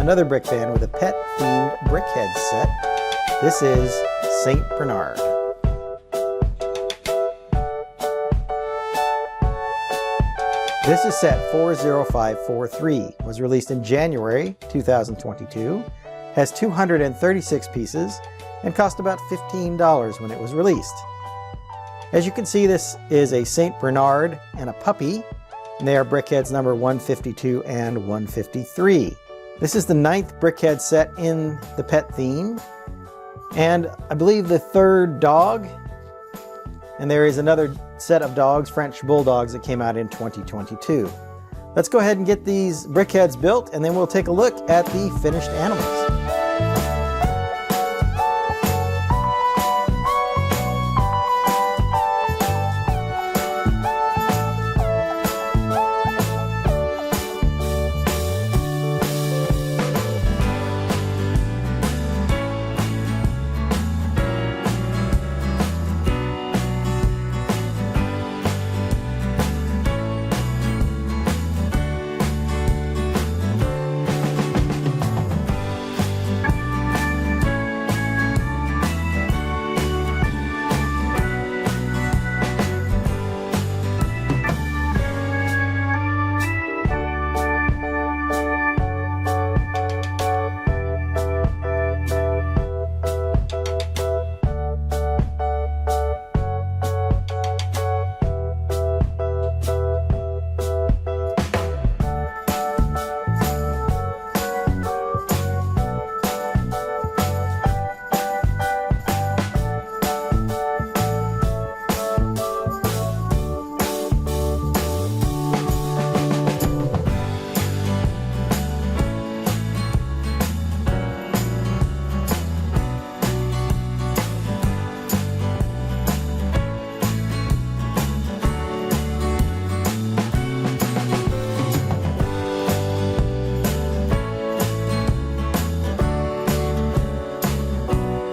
another brick fan with a pet-themed BrickHeadz set. This is St. Bernard. This is set 40543, was released in January 2022, has 236 pieces, and cost about $15 when it was released. As you can see, this is a St. Bernard and a puppy, and they are BrickHeadz number 152 and 153. This is the 9th BrickHeadz set in the pet theme, and I believe the 3rd dog, and there is another set of dogs, French Bulldogs, that came out in 2022. Let's go ahead and get these BrickHeadz built, and then we'll take a look at the finished animals.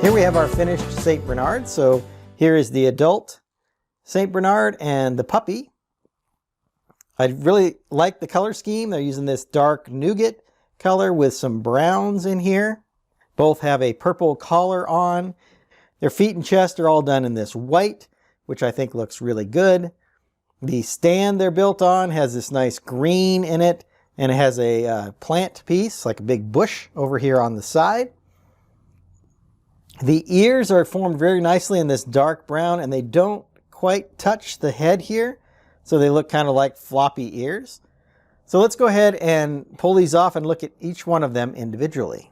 Here we have our finished St. Bernard. So here is the adult St. Bernard and the puppy. I really like the color scheme. They're using this dark nougat color with some browns in here. Both have a purple collar on. Their feet and chest are all done in this white, which I think looks really good. The stand they're built on has this nice green in it, and it has a plant piece, like a big bush over here on the side. The ears are formed very nicely in this dark brown, and they don't quite touch the head here, so they look kind of like floppy ears. So let's go ahead and pull these off and look at each one of them individually.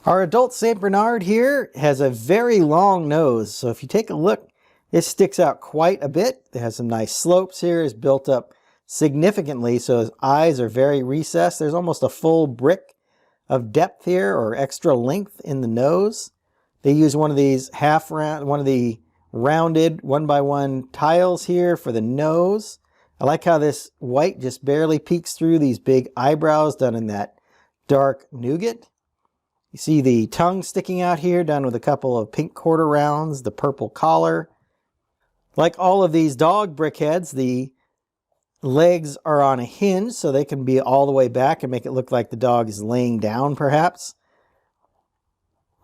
Our adult St. Bernard here has a very long nose, so if you take a look, it sticks out quite a bit. It has some nice slopes here. It's built up significantly, so his eyes are very recessed. There's almost a full brick of depth here, or extra length in the nose. They use one of these one of the rounded 1x1 tiles here for the nose. I like how this white just barely peeks through these big eyebrows done in that dark nougat. You see the tongue sticking out here, done with a couple of pink quarter rounds, the purple collar. Like all of these dog BrickHeadz, the legs are on a hinge, so they can be all the way back and make it look like the dog is laying down, perhaps.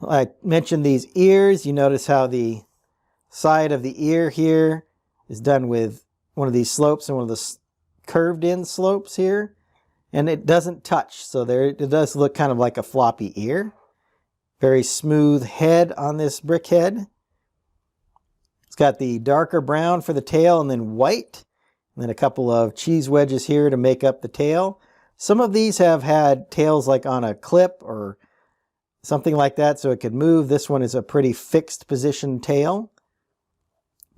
I mentioned these ears. You notice how the side of the ear here is done with one of these slopes and one of the curved in slopes here. And it doesn't touch, so it does look kind of like a floppy ear. Very smooth head on this BrickHead. It's got the darker brown for the tail and then white. And then a couple of cheese wedges here to make up the tail. Some of these have had tails like on a clip or something like that, so it could move. This one is a pretty fixed position tail.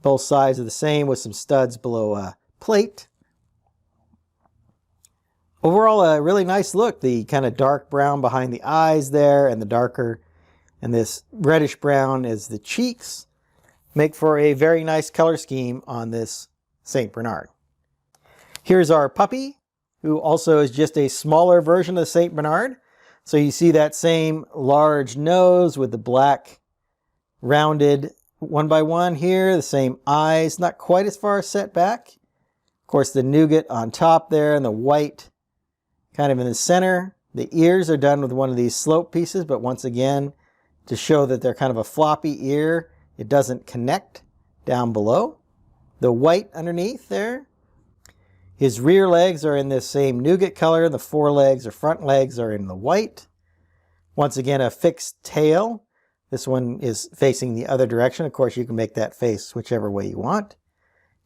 Both sides are the same with some studs below a plate. Overall, a really nice look. The kind of dark brown behind the eyes there, and the darker, and this reddish brown is the cheeks, make for a very nice color scheme on this St. Bernard. Here's our puppy, who also is just a smaller version of the St. Bernard. So you see that same large nose with the black rounded 1x1 here, the same eyes, not quite as far set back. Of course, the nougat on top there and the white kind of in the center. The ears are done with one of these slope pieces, but once again, to show that they're kind of a floppy ear, it doesn't connect down below. The white underneath there. His rear legs are in this same nougat color. The forelegs or front legs are in the white. Once again, a fixed tail. This one is facing the other direction. Of course, you can make that face whichever way you want.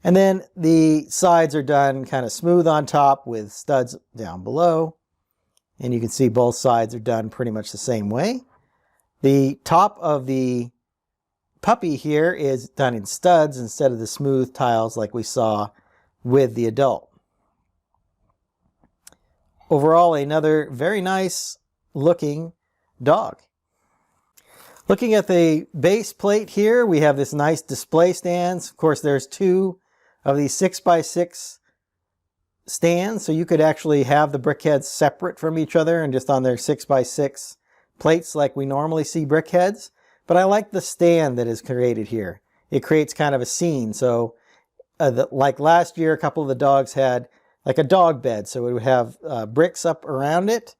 And then the sides are done kind of smooth on top with studs down below. And you can see both sides are done pretty much the same way. The top of the puppy here is done in studs instead of the smooth tiles like we saw with the adult. Overall, another very nice looking dog. Looking at the base plate here, we have this nice display stands. Of course, there's two of these 6x6 stands, so you could actually have the BrickHeadz separate from each other and just on their 6x6 plates like we normally see BrickHeadz. But I like the stand that is created here. It creates kind of a scene. So like last year, a couple of the dogs had like a dog bed. So it would have bricks up around it,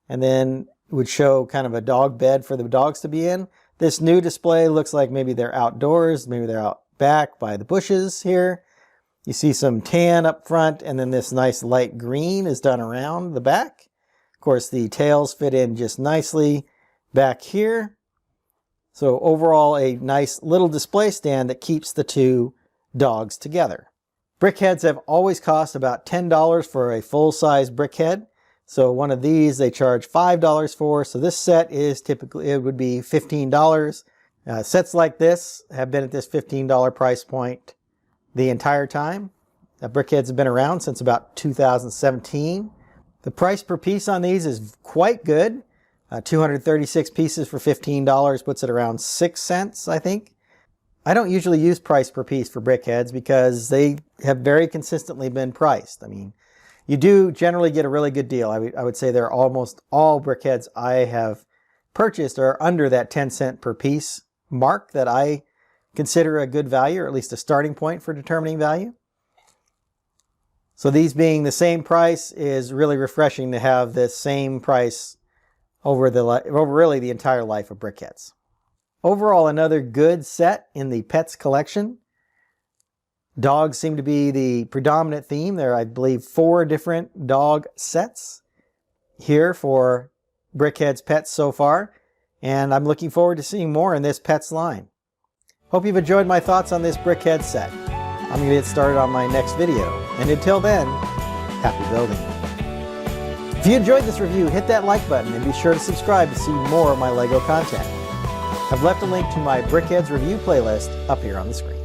and then it would show kind of a dog bed for the dogs to be in. This new display looks like maybe they're outdoors, maybe they're out back by the bushes here. You see some tan up front, and then this nice light green is done around the back. Of course, the tails fit in just nicely back here. So overall, a nice little display stand that keeps the two dogs together. BrickHeadz have always cost about $10 for a full-size BrickHead. So one of these they charge $5 for. So this set is typically, it would be $15. Sets like this have been at this $15 price point the entire time. BrickHeadz have been around since about 2017. The price per piece on these is quite good. 236 pieces for $15 puts it around 6 cents, I think. I don't usually use price per piece for BrickHeadz because they have very consistently been priced. I mean, you do generally get a really good deal. I would say they're almost all BrickHeadz I have purchased are under that 10 cent per piece mark that I consider a good value, or at least a starting point for determining value. So these being the same price is really refreshing to have this same price over really the entire life of BrickHeadz. Overall, another good set in the pets collection. Dogs seem to be the predominant theme. There are, I believe, 4 different dog sets here for BrickHeadz Pets so far, and I'm looking forward to seeing more in this Pets line. Hope you've enjoyed my thoughts on this BrickHeadz set. I'm going to get started on my next video, and until then, happy building. If you enjoyed this review, hit that like button and be sure to subscribe to see more of my LEGO content. I've left a link to my BrickHeadz review playlist up here on the screen.